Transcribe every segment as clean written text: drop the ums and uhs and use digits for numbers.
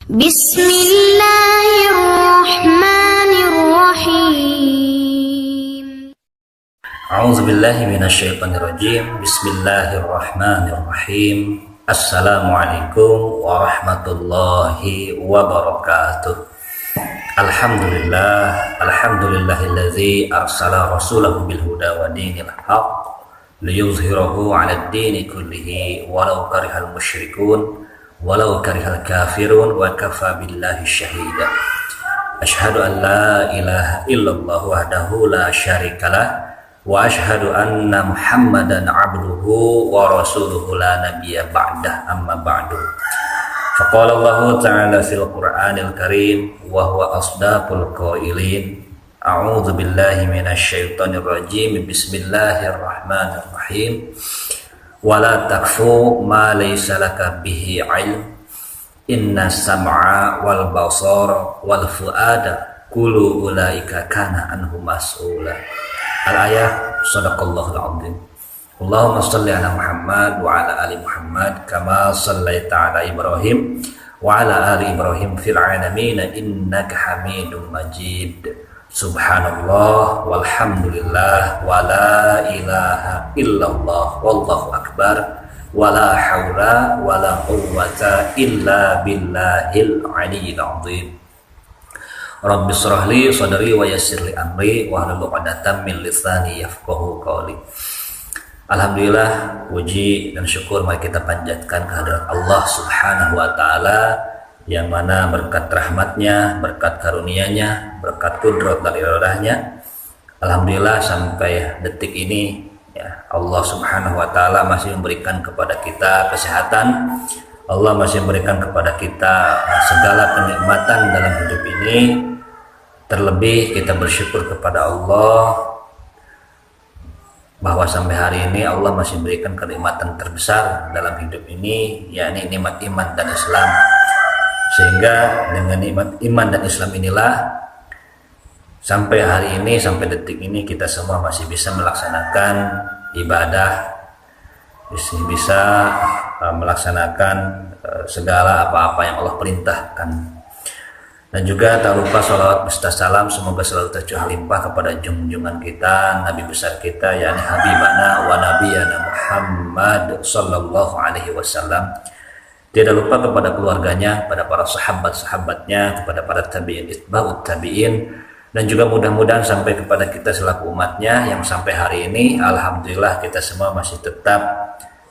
Bismillahirrahmanirrahim. A'udzubillahi minasyaitonirrajim. Bismillahirrahmanirrahim. Assalamualaikum warahmatullahi wabarakatuh. Alhamdulillahillazi arsala rasulahu bil huda wa dinil haqq liyuzhirahu 'alad dini kullihi walau karihal musyrikun walau karihal kafirun wa kafa billahi syahida. Asyhadu an la ilaha illallah wahdahu la syarikalah wa asyhadu anna Muhammadan abduhu wa rasuluhu la nabiyya ba'dah, amma ba'du. Faqala Allah ta'ala fil Qur'anil Karim wa huwa asdaqul qailin. A'udzu billahi minasy syaithanir rajim. Bismillahirrahmanirrahim. Wala takfu ma laysa laka bihi 'ilm. Inna sam'a wal basara wal fuada kullu ulaika kana anhu mas'ula. Al-ayah. Shadaqallahul azim. Allahumma shalli ala Muhammad wa ala ali Muhammad kama shallaita ala Ibrahim wa ala ali Ibrahim fil alamin innaka Hamidum Majid. Subhanallah walhamdulillah wa la ilaha illallah wallahu akbar wa la haula wa la quwwata illa billahil aliyyil azim. Rabbi shrah li sadri wa yassir li amri wa hlul 'uqdatam min lisani yafqahu qawli. Alhamdulillah, puji dan syukur mari kita panjatkan kehadirat Allah Subhanahu wa taala yang mana berkat rahmatnya, berkat karunia-Nya, berkat kudrat dan iradahnya, alhamdulillah sampai detik ini ya, Allah Subhanahu wa taala masih memberikan kepada kita kesehatan. Allah masih memberikan kepada kita segala kenikmatan dalam hidup ini. Terlebih kita bersyukur kepada Allah bahwa sampai hari ini Allah masih memberikan kenikmatan terbesar dalam hidup ini, yakni nikmat iman dan Islam. Sehingga dengan nikmat iman dan Islam inilah sampai hari ini, sampai detik ini kita semua masih bisa melaksanakan ibadah, masih bisa melaksanakan segala apa-apa yang Allah perintahkan. Dan juga tak lupa sholawat beserta salam semoga selalu tercurah limpah kepada junjungan kita, Nabi besar kita, yakni Habibana wa Nabiyana Muhammad sallallahu alaihi wasallam. Tidak lupa kepada keluarganya, kepada para sahabat-sahabatnya, kepada para tabi'in, itba'ut tabi'in, dan juga mudah-mudahan sampai kepada kita selaku umatnya yang sampai hari ini alhamdulillah kita semua masih tetap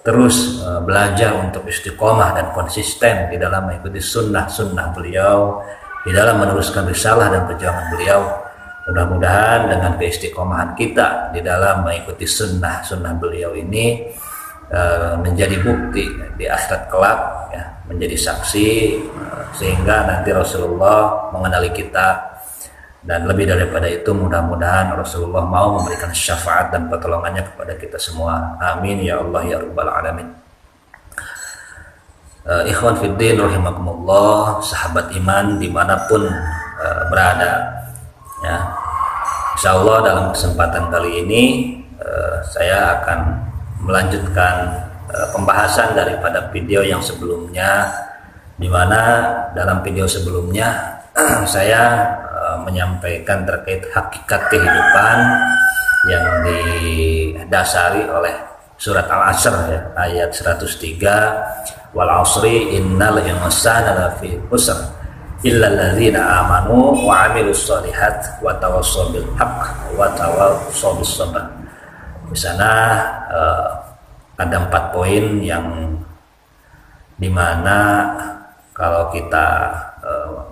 terus belajar untuk istiqomah dan konsisten di dalam mengikuti sunnah-sunnah beliau, di dalam meneruskan risalah dan perjuangan beliau. Mudah-mudahan dengan keistiqomahan kita di dalam mengikuti sunnah-sunnah beliau ini menjadi bukti di akhirat kelak ya, menjadi saksi sehingga nanti Rasulullah mengenali kita. Dan lebih daripada itu mudah-mudahan Rasulullah mau memberikan syafaat dan pertolongannya kepada kita semua. Amin ya Allah ya Rabbal alamin. Ikhwan fiddin rahimakumullah, sahabat iman dimanapun berada ya, insyaallah dalam kesempatan kali ini saya akan melanjutkan pembahasan daripada video yang sebelumnya, di mana dalam video sebelumnya saya menyampaikan terkait hakikat kehidupan yang didasari oleh surat Al-Asr ya, ayat 103, wal asri innal insana lafi khusr illal ladzina amanu wa 'amilus shalihat wa tawassaw bil haqq wa tawassaw bis sabr. Di sana ada 4 poin yang dimana kalau kita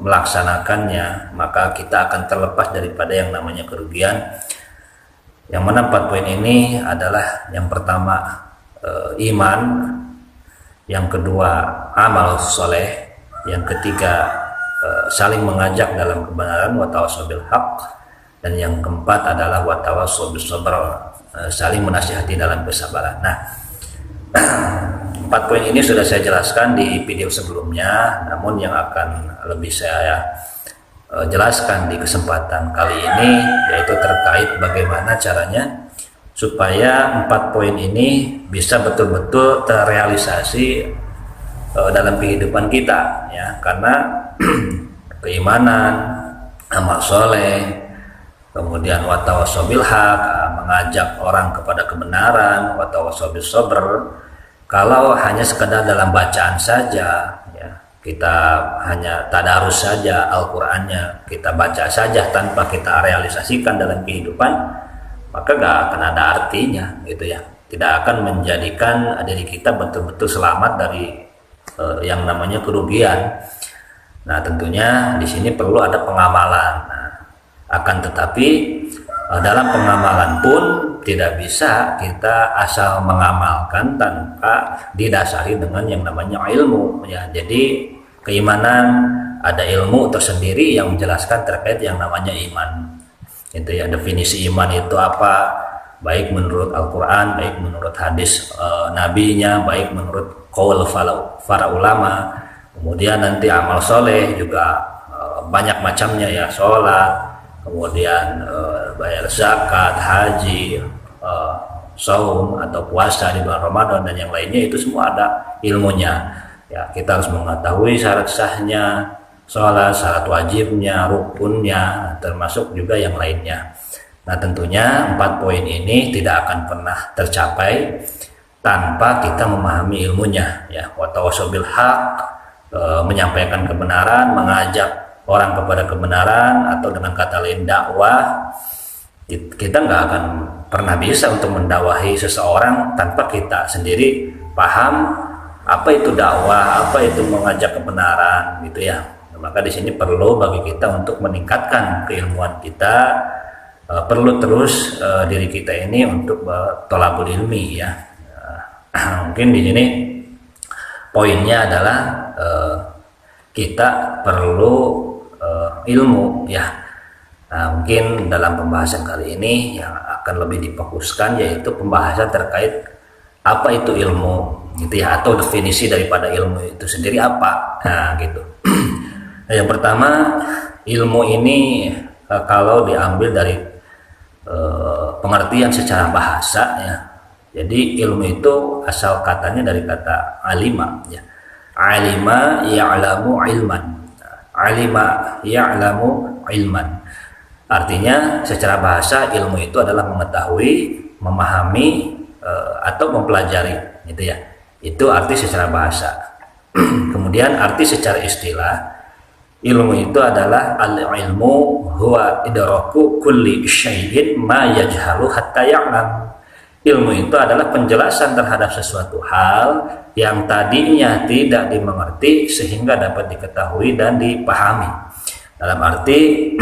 melaksanakannya maka kita akan terlepas daripada yang namanya kerugian. Yang mana 4 poin ini adalah yang pertama iman, yang kedua amal soleh, yang ketiga saling mengajak dalam kebenaran wa tawassaw bil haqq, dan yang keempat adalah wa tawassaw bis sabr, saling menasihati dalam kesabaran. Nah, 4 poin ini sudah saya jelaskan di video sebelumnya, namun yang akan lebih saya jelaskan di kesempatan kali ini yaitu terkait bagaimana caranya supaya 4 poin ini bisa betul-betul terrealisasi dalam kehidupan kita ya, karena keimanan, amal soleh, kemudian watawasau bil haq, mengajak orang kepada kebenaran, watawasau bis sabr. Kalau hanya sekedar dalam bacaan saja, ya, kita hanya tadarus saja Al-Qur'annya, kita baca saja tanpa kita realisasikan dalam kehidupan, maka gak akan ada artinya, gitu ya. Tidak akan menjadikan diri kita betul-betul selamat dari yang namanya kerugian. Nah, tentunya di sini perlu ada pengamalan. Nah, akan tetapi dalam pengamalan pun tidak bisa kita asal mengamalkan tanpa didasari dengan yang namanya ilmu, ya. Jadi keimanan ada ilmu tersendiri yang menjelaskan terkait yang namanya iman. Itu ya, definisi iman itu apa? Baik menurut Al-Qur'an, baik menurut hadis nabinya, baik menurut qaul para ulama. Kemudian nanti amal soleh juga banyak macamnya, ya, sholat, kemudian bayar zakat, haji, saum atau puasa di bulan Ramadan dan yang lainnya, itu semua ada ilmunya. Ya, kita harus mengetahui syarat sahnya sholat, syarat wajibnya, rukunnya, termasuk juga yang lainnya. Nah, tentunya 4 poin ini tidak akan pernah tercapai tanpa kita memahami ilmunya, ya. Watawasau bil haq, menyampaikan kebenaran, mengajak orang kepada kebenaran, atau dengan kata lain dakwah. Kita nggak akan pernah bisa untuk mendakwahi seseorang tanpa kita sendiri paham apa itu dakwah, apa itu mengajak kebenaran, gitu ya. Maka di sini perlu bagi kita untuk meningkatkan keilmuan kita, perlu terus diri kita ini untuk thalabul ilmi, ya. Mungkin di sini poinnya adalah kita perlu ilmu, ya. Nah, mungkin dalam pembahasan kali ini yang akan lebih difokuskan yaitu pembahasan terkait apa itu ilmu, gitu ya, atau definisi daripada ilmu itu sendiri apa. Nah, gitu. Nah, yang pertama, ilmu ini kalau diambil dari pengertian secara bahasa, ya. Jadi ilmu itu asal katanya dari kata alima, ya. Alima ya'lamu ilman. Alima ya'lamu ilman. Artinya secara bahasa ilmu itu adalah mengetahui, memahami, atau mempelajari, gitu ya. Itu arti secara bahasa. Kemudian arti secara istilah, ilmu itu adalah al-ilmu huwa idraku kulli syai'in ma yajhalu hatta ya'lam. Ilmu itu adalah penjelasan terhadap sesuatu hal yang tadinya tidak dimengerti sehingga dapat diketahui dan dipahami. Dalam arti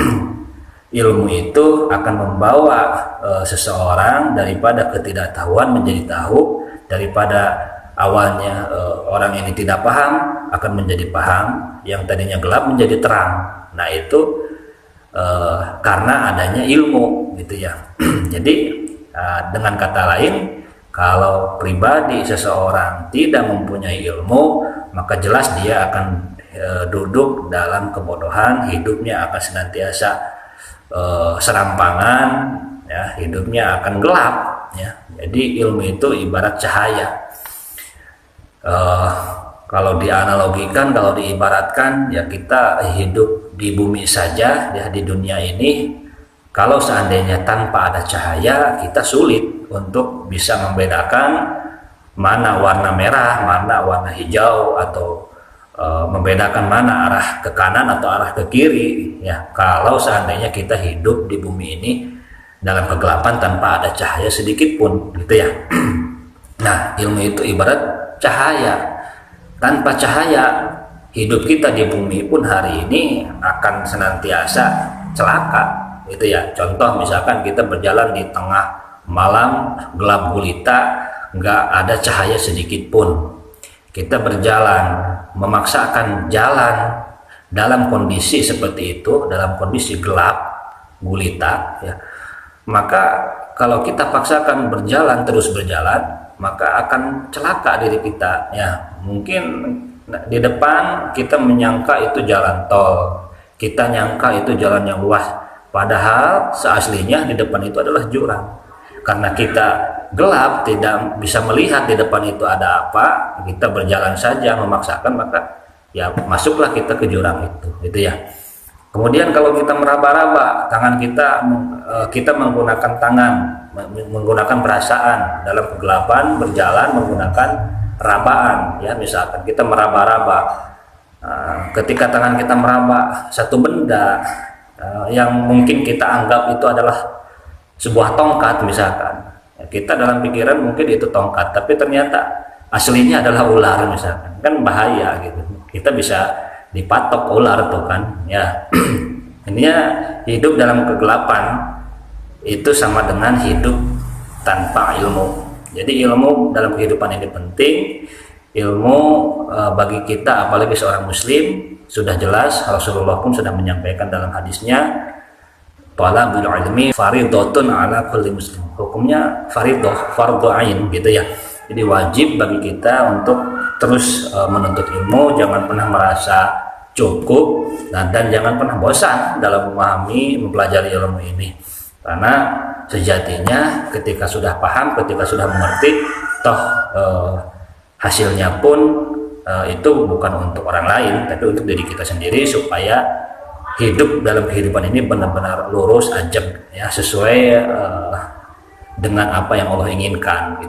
ilmu itu akan membawa seseorang daripada ketidaktahuan menjadi tahu, daripada awalnya orang ini tidak paham akan menjadi paham, yang tadinya gelap menjadi terang. Nah, itu karena adanya ilmu, gitu ya. Jadi dengan kata lain, kalau pribadi seseorang tidak mempunyai ilmu, maka jelas dia akan duduk dalam kebodohan, hidupnya akan senantiasa serampangan, ya, hidupnya akan gelap, ya. Jadi ilmu itu ibarat cahaya. Kalau dianalogikan, kalau diibaratkan, ya, kita hidup di bumi saja, ya, di dunia ini. Kalau seandainya tanpa ada cahaya, kita sulit untuk bisa membedakan mana warna merah, mana warna hijau, atau membedakan mana arah ke kanan atau arah ke kiri, ya. Kalau seandainya kita hidup di bumi ini dalam kegelapan tanpa ada cahaya sedikit pun, gitu ya. Nah, ilmu itu ibarat cahaya. Tanpa cahaya, hidup kita di bumi pun hari ini akan senantiasa celaka, gitu ya. Contoh misalkan kita berjalan di tengah malam gelap gulita, nggak ada cahaya sedikit pun. Kita berjalan, memaksakan jalan dalam kondisi seperti itu, dalam kondisi gelap gulita, ya. Maka kalau kita paksakan berjalan, terus berjalan, maka akan celaka diri kita, ya. Mungkin di depan kita menyangka itu jalan tol, kita nyangka itu jalan yang luas, padahal seaslinya di depan itu adalah jurang. Karena kita gelap, tidak bisa melihat di depan itu ada apa, kita berjalan saja memaksakan, maka ya masuklah kita ke jurang itu, gitu ya. Kemudian kalau kita meraba-raba tangan kita menggunakan tangan, menggunakan perasaan dalam kegelapan, berjalan menggunakan rabaan, ya misalkan kita meraba-raba. Ketika tangan kita meraba satu benda yang mungkin kita anggap itu adalah sebuah tongkat misalkan, kita dalam pikiran mungkin itu tongkat, tapi ternyata aslinya adalah ular misalkan, kan bahaya gitu. Kita bisa dipatok ular tuh kan, ya. Ininya hidup dalam kegelapan itu sama dengan hidup tanpa ilmu. Jadi ilmu dalam kehidupan ini penting. Ilmu bagi kita, apalagi seorang muslim, sudah jelas Rasulullah pun sudah menyampaikan dalam hadisnya, talabul ilmi fardhatun ala kulli muslim. Hukumnya fardhu ain gitu ya. Jadi wajib bagi kita untuk terus menuntut ilmu, jangan pernah merasa cukup dan jangan pernah bosan dalam memahami, mempelajari ilmu ini. Karena sejatinya ketika sudah paham, ketika sudah mengerti, toh hasilnya pun itu bukan untuk orang lain, tapi untuk diri kita sendiri, supaya hidup dalam kehidupan ini benar-benar lurus, ajak, ya, sesuai dengan apa yang Allah inginkan.